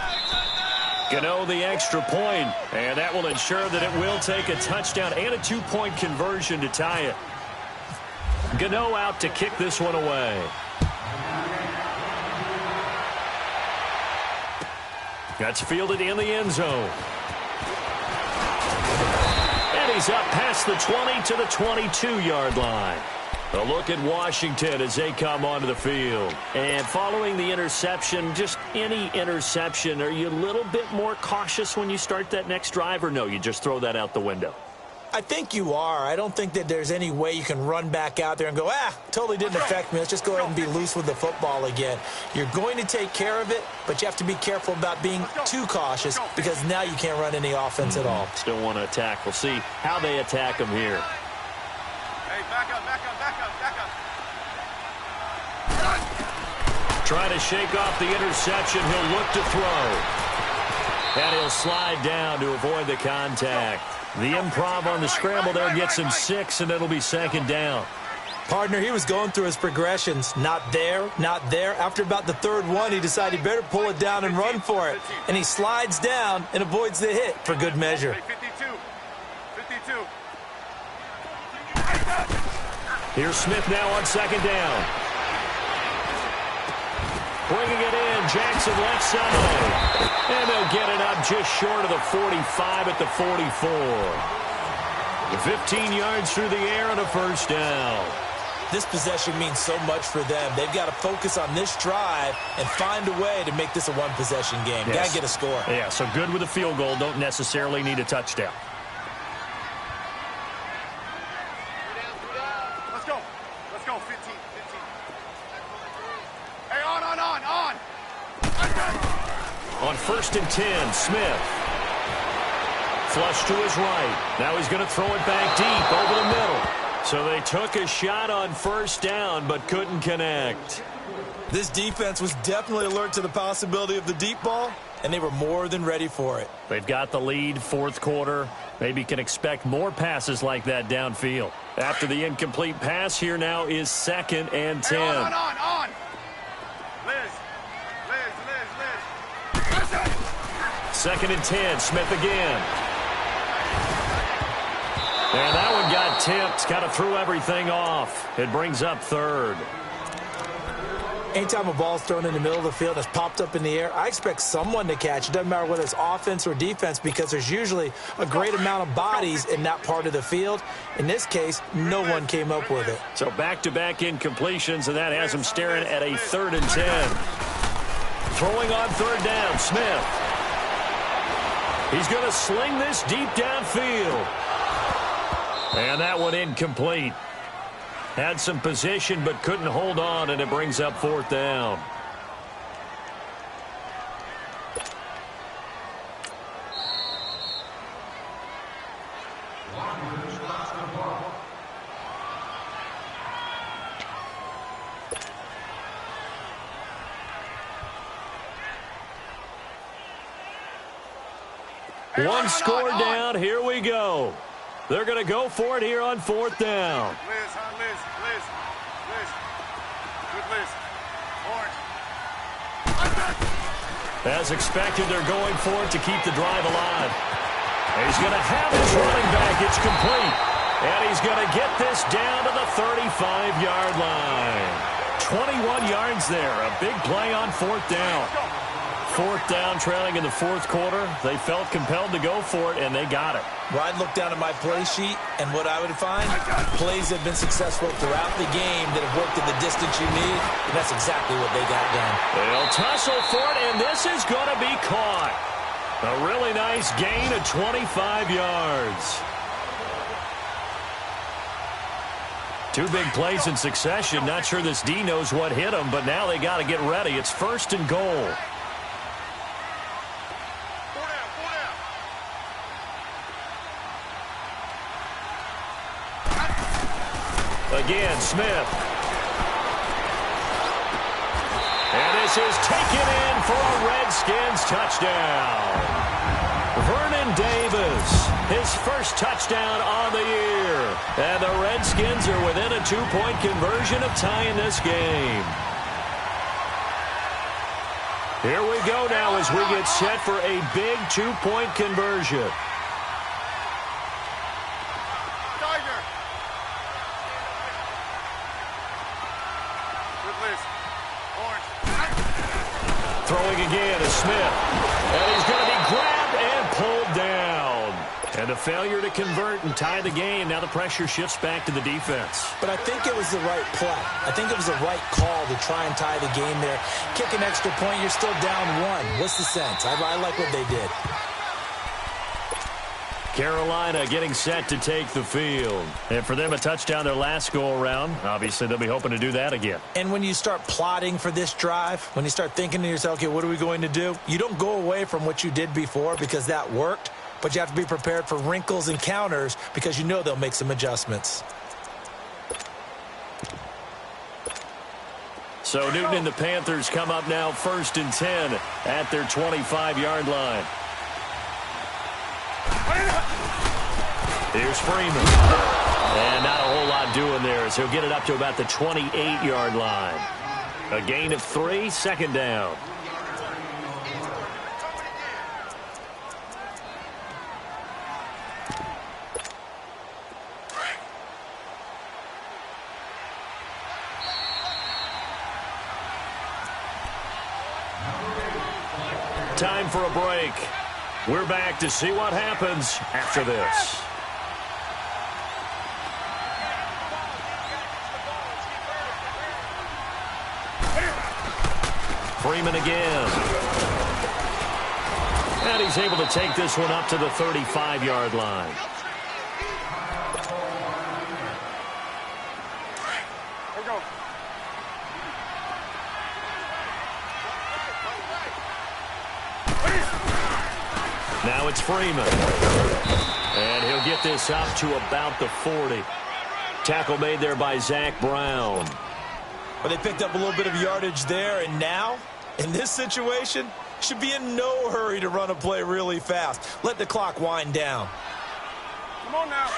Gano the extra point, and that will ensure that it will take a touchdown and a 2-point conversion to tie it. Gano out to kick this one away. That's fielded in the end zone. And he's up past the 20 to the 22-yard line. A look at Washington as they come onto the field. And following the interception, just any interception, are you a little bit more cautious when you start that next drive, or no, you just throw that out the window? I think you are. I don't think that there's any way you can run back out there and go, totally didn't affect me. Let's just go ahead and be loose with the football again. You're going to take care of it, but you have to be careful about being too cautious because now you can't run any offense at all. Still want to attack. We'll see how they attack them here. Hey, back up, back up, back up, back up. Trying to shake off the interception. He'll look to throw. And he'll slide down to avoid the contact. The improv on the scramble there gets him 6, and it'll be second down. Partner, he was going through his progressions. Not there, not there. After about the third one, he decided he better pull it down and run for it. And he slides down and avoids the hit for good measure. 52. 52. Here's Smith now on second down. Bringing it in, Jackson left side. And they'll get it up just short of the 45 at the 44. 15 yards through the air and a first down. This possession means so much for them. They've got to focus on this drive and find a way to make this a one-possession game. Yes. Got to get a score. Yeah, so good with a field goal. Don't necessarily need a touchdown. Let's go. Let's go. 15. 15. Hey, on. On 1st and 10, Smith. Flush to his right. Now he's going to throw it back deep over the middle. So they took a shot on first down but couldn't connect. This defense was definitely alert to the possibility of the deep ball, and they were more than ready for it. They've got the lead, fourth quarter. Maybe can expect more passes like that downfield. After the incomplete pass, here now is 2nd and 10. Hey, on. Liz. 2nd and 10, Smith again. And that one got tipped, kind of threw everything off. It brings up 3rd. Anytime a ball's thrown in the middle of the field that's popped up in the air, I expect someone to catch. It doesn't matter whether it's offense or defense because there's usually a great amount of bodies in that part of the field. In this case, no one came up with it. So back-to-back incompletions, and that has him staring at a 3rd and 10. Throwing on 3rd down, Smith. He's going to sling this deep downfield. And that one incomplete. Had some position but couldn't hold on, and it brings up 4th down. One score down. Here we go. They're going to go for it here on 4th down. Liz. Good Liz. Orange. As expected, they're going for it to keep the drive alive. He's going to have his running back. It's complete. And he's going to get this down to the 35-yard line. 21 yards there. A big play on 4th down. 4th down, trailing in the 4th quarter. They felt compelled to go for it, and they got it. Well, I'd look down at my play sheet, and what I would find, plays have been successful throughout the game that have worked at the distance you need, and that's exactly what they got done. They'll tussle for it, and this is going to be caught. A really nice gain of 25 yards. 2 big plays in succession. Not sure this D knows what hit him, but now they got to get ready. It's 1st and goal. Again, Smith. And this is taken in for a Redskins touchdown. Vernon Davis, his first touchdown on the year. And the Redskins are within a 2-point conversion of tying this game. Here we go now as we get set for a big 2-point conversion. Throwing again is Smith. And he's going to be grabbed and pulled down. And And a failure to convert and tie the game. Now the pressure shifts back to the defense. But I think it was the right play. I think it was the right call to try and tie the game there. Kick an extra point, you're still down one. What's the sense? I like what they did. Carolina getting set to take the field. And for them, a touchdown their last go-around. Obviously, they'll be hoping to do that again. And when you start plotting for this drive, when you start thinking to yourself, okay, what are we going to do? You don't go away from what you did before because that worked, but you have to be prepared for wrinkles and counters because you know they'll make some adjustments. So Newton and the Panthers come up now 1st and 10 at their 25-yard line. Here's Freeman. And not a whole lot doing there as he'll get it up to about the 28-yard line. A gain of 3, 2nd down. Time for a break. We're back to see what happens after this. Freeman again. And he's able to take this one up to the 35-yard line. Here we go. Now it's Freeman. And he'll get this up to about the 40. Tackle made there by Zach Brown. Well, they picked up a little bit of yardage there, and now, in this situation, should be in no hurry to run a play really fast. Let the clock wind down. Come on now.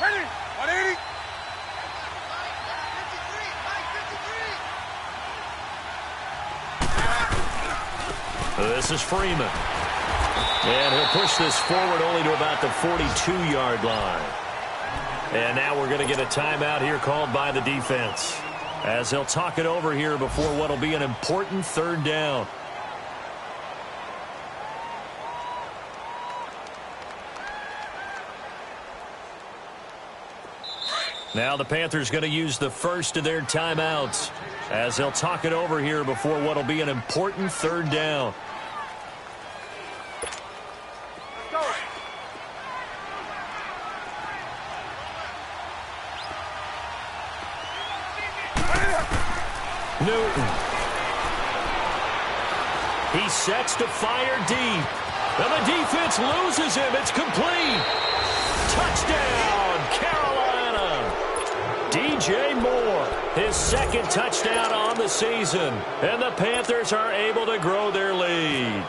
Ready? 180. This is Freeman. And he'll push this forward only to about the 42-yard line. And now we're going to get a timeout here called by the defense, as they'll talk it over here before what will be an important 3rd down. Now the Panthers going to use the first of their timeouts, as they'll talk it over here before what will be an important 3rd down. Newton. He sets to fire deep. And the defense loses him. It's complete. Touchdown, Carolina. DJ Moore, his 2nd touchdown on the season. And the Panthers are able to grow their lead.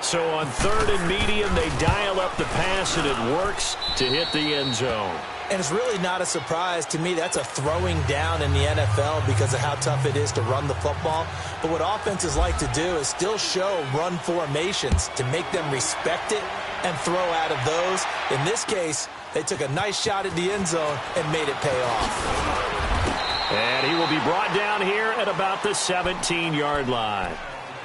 So on 3rd and medium, they dial up the pass, and it works to hit the end zone. And it's really not a surprise to me. That's a throwing down in the NFL because of how tough it is to run the football. But what offenses like to do is still show run formations to make them respect it and throw out of those. In this case, they took a nice shot at the end zone and made it pay off. And he will be brought down here at about the 17-yard line.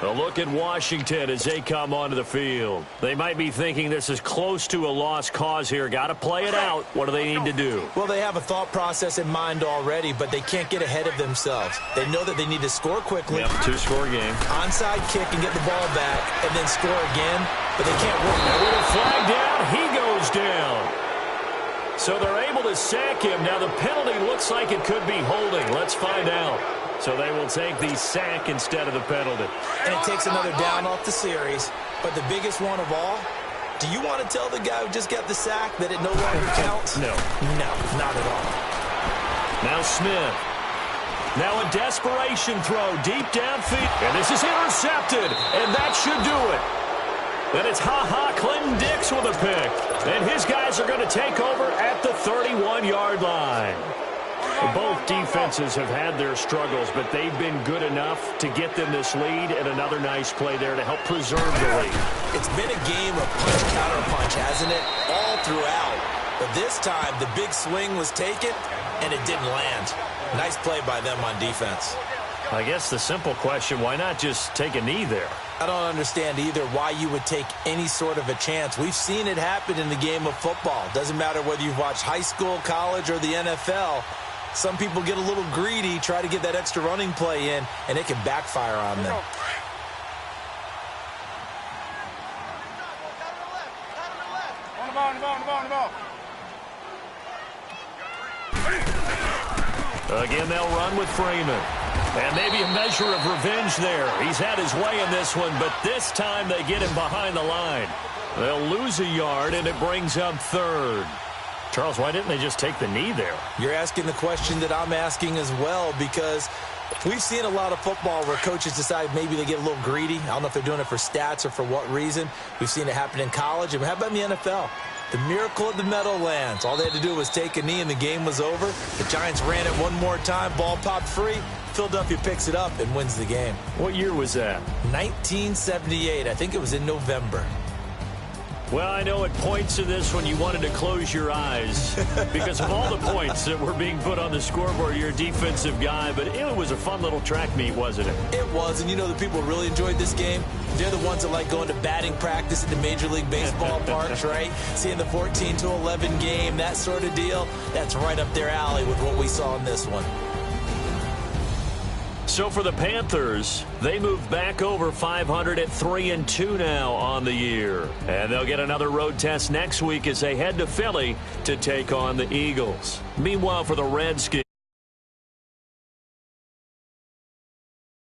A look at Washington as they come onto the field. They might be thinking this is close to a lost cause here. Got to play it out. What do they need to do? Well, they have a thought process in mind already, but they can't get ahead of themselves. They know that they need to score quickly. Yep, 2-score game. Onside kick and get the ball back, and then score again, but they can't work. And with a flag down, he goes down. So they're able to sack him. Now the penalty looks like it could be holding. Let's find out. So they will take the sack instead of the penalty. And it takes another down off the series. But the biggest one of all, do you want to tell the guy who just got the sack that it no longer counts? No. No, not at all. Now Smith. Now a desperation throw deep downfield. And this is intercepted. And that should do it. And it's Clinton Dix with a pick. And his guys are going to take over at the 31-yard line. Both defenses have had their struggles, but they've been good enough to get them this lead, and another nice play there to help preserve the lead. It's been a game of punch-counter-punch, hasn't it? All throughout. But this time, the big swing was taken, and it didn't land. Nice play by them on defense. I guess the simple question, why not just take a knee there? I don't understand either why you would take any sort of a chance. We've seen it happen in the game of football. Doesn't matter whether you've watched high school, college, or the NFL. Some people get a little greedy, try to get that extra running play in, and it can backfire on them. On the ball. Again, they'll run with Freeman. And maybe a measure of revenge there. He's had his way in this one, but this time they get him behind the line. They'll lose a yard, and it brings up third. Charles, why didn't they just take the knee there? You're asking the question that I'm asking as well, because we've seen a lot of football where coaches decide maybe they get a little greedy. I don't know if they're doing it for stats or for what reason. We've seen it happen in college. And how about in the NFL? The miracle of the Meadowlands. All they had to do was take a knee, and the game was over. The Giants ran it one more time. Ball popped free. Philadelphia picks it up and wins the game. What year was that? 1978. I think it was in November. Well, I know at points in this one you wanted to close your eyes because of all the points that were being put on the scoreboard. You're a defensive guy, but it was a fun little track meet, wasn't it? It was, and you know the people who really enjoyed this game? They're the ones that like going to batting practice at the Major League Baseball parks, right? Seeing the 14-11 game, that sort of deal. That's right up their alley with what we saw in this one. So for the Panthers, they move back over 500 at 3-2 now on the year. And they'll get another road test next week as they head to Philly to take on the Eagles. Meanwhile, for the Redskins,